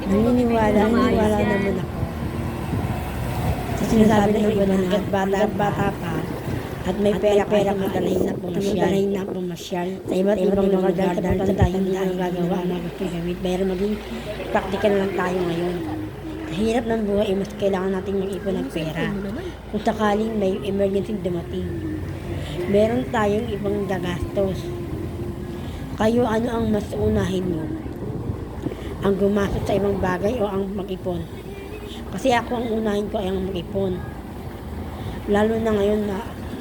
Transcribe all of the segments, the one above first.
Naniniwala naman ako sa sinasabi ng iba na bata pa at may pera madalay na pumasyal sa iba't ibang lugar dahil sa tayo na ang gagawa na gusto gawin. Pero maging practical lang tayo ngayon. Sa hirap ng buhay, mas kailangan natin mag-ipon ng pera. Kung sakaling may emergency dumating, meron tayong ibang gagastos. Kayo, ano ang mas unahin mo? Ang gumastos sa ibang bagay o ang mag-ipon? Kasi ako, ang unahin ko ay ang mag-ipon. Lalo na ngayon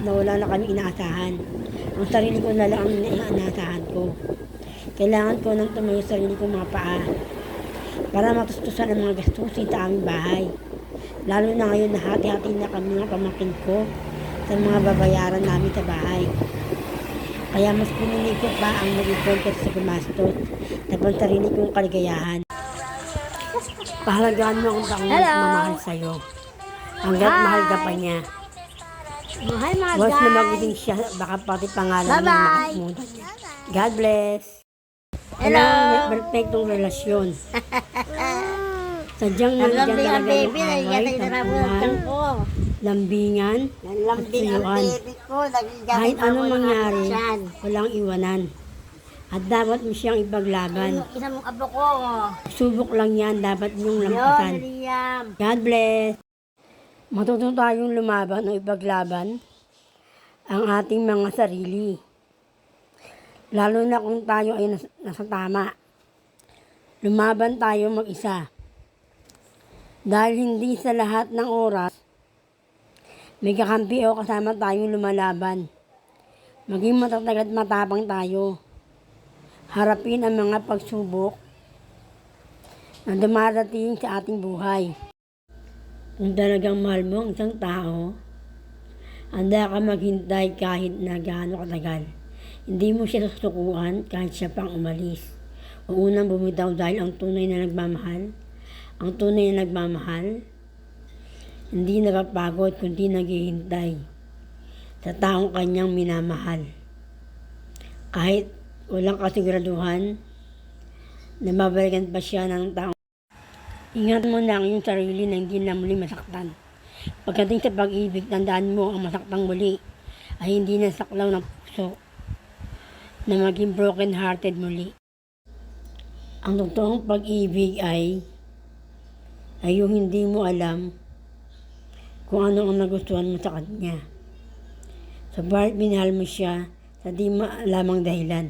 na wala na kami inaasahan. Ang sarili ko na lang ang inaasahan ko. Kailangan ko nang tumayo sa sarili kong mga paa para matustusan ang mga gastusin sa aming bahay. Lalo na ngayon na hati-hati na kami mga pamangkin ko sa mga babayaran namin sa bahay. Kaya mas pinili ko pa ang mag-ipon kaysa sa gumastos na pang sarili kong kaligayahan. Pahalagaan mo kung taong mamahal sa'yo. Hanggat mahal ka pa niya. Mahal mga Once guys. na magiting siya, baka pati pangalan niya makakalimutan niya. God bless. Hello. Walang perfectong relasyon. Sadyang nandiyan Lambingan talaga yung baby, away, nagiging sarap ng tampuhan, ko. lambingan, Lambingan at baby ko, nagiging kahit sarap anong ng mangyari, tiyan. walang iwanan. At dapat mo siyang ipaglaban. Isa mong apo ko. Subok lang yan, dapat niyong Yun, lampasan. Liam. God bless. Matuto tayong lumaban o ipaglaban ang ating mga sarili. Lalo na kung tayo ay nasa tama. Lumaban tayo mag-isa. Dahil hindi sa lahat ng oras, may kakampi o kasama tayong lumalaban. Maging matatag at matapang tayo. Harapin ang mga pagsubok na dumarating sa ating buhay. Kung talagang mahal mo ang isang tao, handa ka maghintay kahit na gaano katagal. Hindi mo siya susukuan kahit siya pang umalis. O unang bumitaw dahil ang tunay na nagmamahal, hindi napapagod kundi naghihintay sa taong kanyang minamahal. Kahit walang kasiguraduhan na babalikan pa siya ng taong. Ingat mo lang yung sarili na hindi na muli masaktan. Pagdating sa pag-ibig, tandaan mo ang masaktang muli ay hindi na saklaw ng puso na maging broken-hearted muli. Ang totoong pag-ibig ay yung hindi mo alam kung ano ang nagustuhan mo sa kanya. Subalit minahal mo siya sa di maalamang dahilan.